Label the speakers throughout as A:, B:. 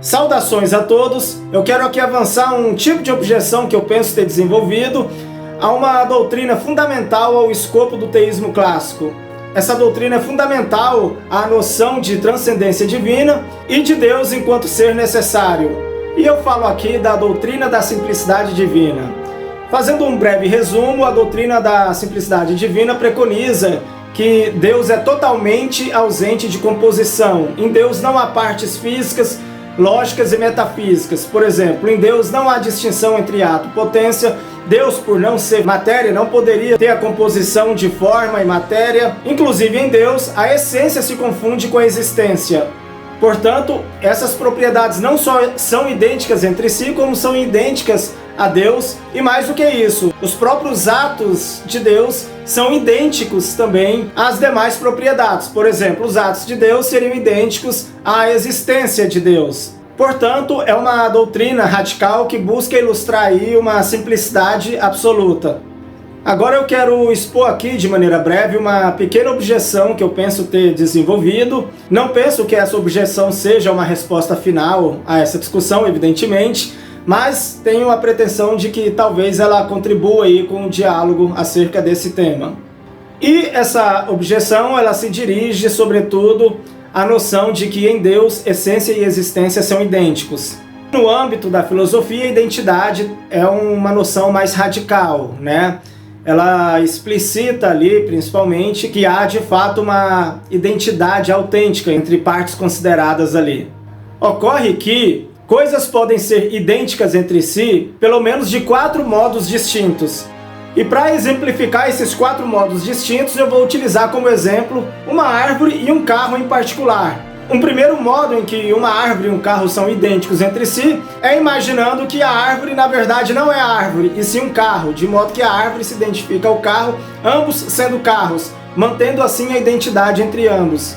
A: Saudações a todos! Eu quero aqui avançar um tipo de objeção que eu penso ter desenvolvido a uma doutrina fundamental ao escopo do teísmo clássico. Essa doutrina é fundamental à noção de transcendência divina e de Deus enquanto ser necessário. E eu falo aqui da doutrina da simplicidade divina. Fazendo um breve resumo, a doutrina da simplicidade divina preconiza que Deus é totalmente ausente de composição. Em Deus não há partes físicas, lógicas e metafísicas. Por exemplo, em Deus não há distinção entre ato e potência. Deus, por não ser matéria, não poderia ter a composição de forma e matéria. Inclusive em Deus, a essência se confunde com a existência. Portanto, essas propriedades não só são idênticas entre si, como são idênticas a Deus, e mais do que isso, os próprios atos de Deus são idênticos também às demais propriedades. Por exemplo, os atos de Deus seriam idênticos à existência de Deus. Portanto, é uma doutrina radical que busca ilustrar aí uma simplicidade absoluta. Agora eu quero expor aqui de maneira breve uma pequena objeção que eu penso ter desenvolvido. Não penso que essa objeção seja uma resposta final a essa discussão, evidentemente, mas tenho a pretensão de que talvez ela contribua aí com um diálogo acerca desse tema. E essa objeção, ela se dirige, sobretudo, à noção de que em Deus, essência e existência são idênticos. No âmbito da filosofia, a identidade é uma noção mais radical, né? Ela explicita ali, principalmente, que há de fato uma identidade autêntica entre partes consideradas ali. Ocorre que coisas podem ser idênticas entre si, pelo menos de 4 modos distintos. E para exemplificar esses 4 modos distintos, eu vou utilizar como exemplo uma árvore e um carro em particular. Um primeiro modo em que uma árvore e um carro são idênticos entre si é imaginando que a árvore na verdade não é a árvore, e sim um carro, de modo que a árvore se identifica ao carro, ambos sendo carros, mantendo assim a identidade entre ambos.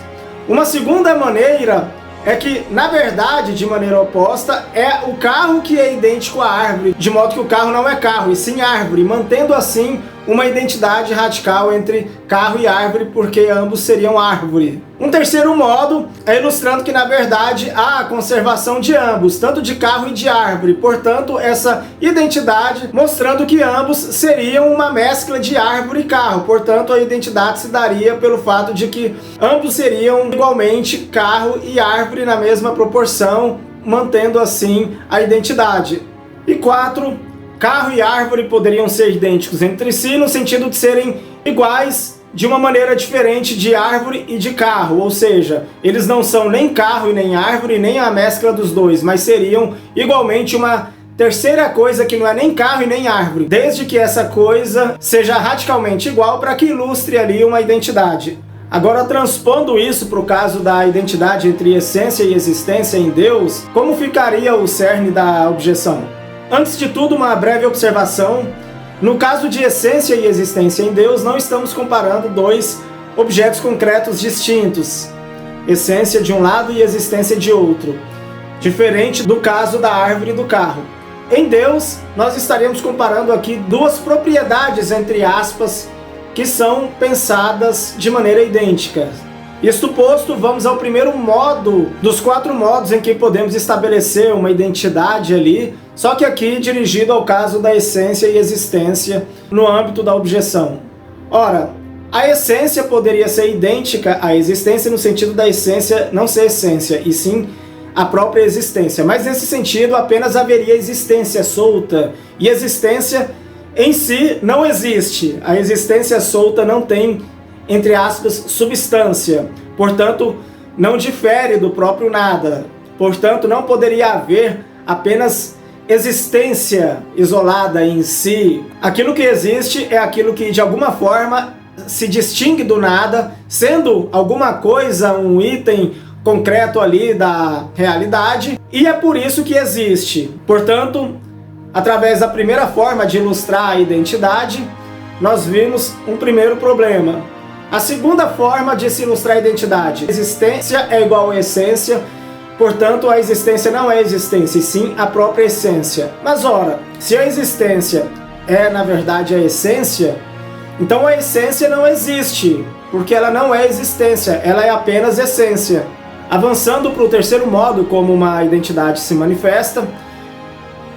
A: Uma segunda maneira é que, na verdade, de maneira oposta, é o carro que é idêntico à árvore, de modo que o carro não é carro, e sim árvore, mantendo assim uma identidade radical entre carro e árvore, porque ambos seriam árvore. Um terceiro modo é ilustrando que, na verdade, há a conservação de ambos, tanto de carro e de árvore, portanto, essa identidade mostrando que ambos seriam uma mescla de árvore e carro, portanto, a identidade se daria pelo fato de que ambos seriam igualmente carro e árvore na mesma proporção, mantendo assim a identidade. E 4, carro e árvore poderiam ser idênticos entre si no sentido de serem iguais de uma maneira diferente de árvore e de carro, ou seja, eles não são nem carro e nem árvore, nem a mescla dos dois, mas seriam igualmente uma terceira coisa que não é nem carro e nem árvore, desde que essa coisa seja radicalmente igual para que ilustre ali uma identidade. Agora, transpondo isso para o caso da identidade entre essência e existência em Deus, como ficaria o cerne da objeção? Antes de tudo, uma breve observação. No caso de essência e existência em Deus, não estamos comparando 2 objetos concretos distintos, essência de um lado e existência de outro, diferente do caso da árvore e do carro. Em Deus, nós estaríamos comparando aqui 2 propriedades, entre aspas, que são pensadas de maneira idêntica. Isto posto, vamos ao primeiro modo dos 4 modos em que podemos estabelecer uma identidade ali, só que aqui dirigido ao caso da essência e existência no âmbito da objeção. Ora, a essência poderia ser idêntica à existência no sentido da essência não ser essência, e sim a própria existência. Mas nesse sentido apenas haveria existência solta, e existência em si não existe. A existência solta não tem, entre aspas, substância, portanto não difere do próprio nada, portanto não poderia haver apenas existência isolada em si. Aquilo que existe é aquilo que de alguma forma se distingue do nada, sendo alguma coisa um item concreto ali da realidade, e é por isso que existe. Portanto, através da primeira forma de ilustrar a identidade, nós vimos um primeiro problema. A segunda forma de se ilustrar a identidade: existência é igual a essência, portanto a existência não é existência, e sim a própria essência. Mas ora, se a existência é na verdade a essência, então a essência não existe, porque ela não é existência, ela é apenas essência. Avançando para o terceiro modo, como uma identidade se manifesta,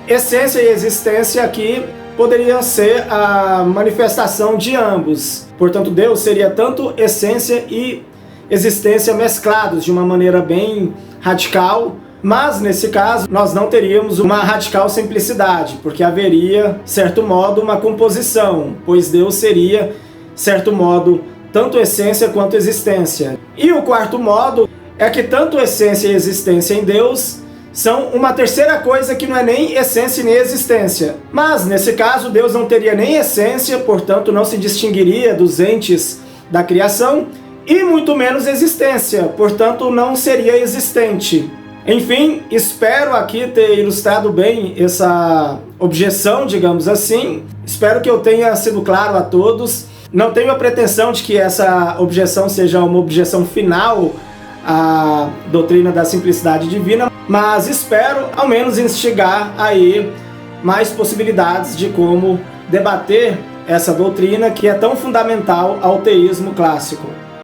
A: essência e existência aqui poderiam ser a manifestação de ambos. Portanto, Deus seria tanto essência e existência mesclados de uma maneira bem radical, mas nesse caso nós não teríamos uma radical simplicidade, porque haveria, de certo modo, uma composição, pois Deus seria, de certo modo, tanto essência quanto existência. E o quarto modo é que tanto essência e existência em Deus são uma terceira coisa que não é nem essência nem existência. Mas, nesse caso, Deus não teria nem essência, portanto não se distinguiria dos entes da criação, e muito menos existência, portanto não seria existente. Enfim, espero aqui ter ilustrado bem essa objeção, digamos assim. Espero que eu tenha sido claro a todos. Não tenho a pretensão de que essa objeção seja uma objeção final à doutrina da simplicidade divina, mas espero ao menos instigar aí mais possibilidades de como debater essa doutrina que é tão fundamental ao teísmo clássico.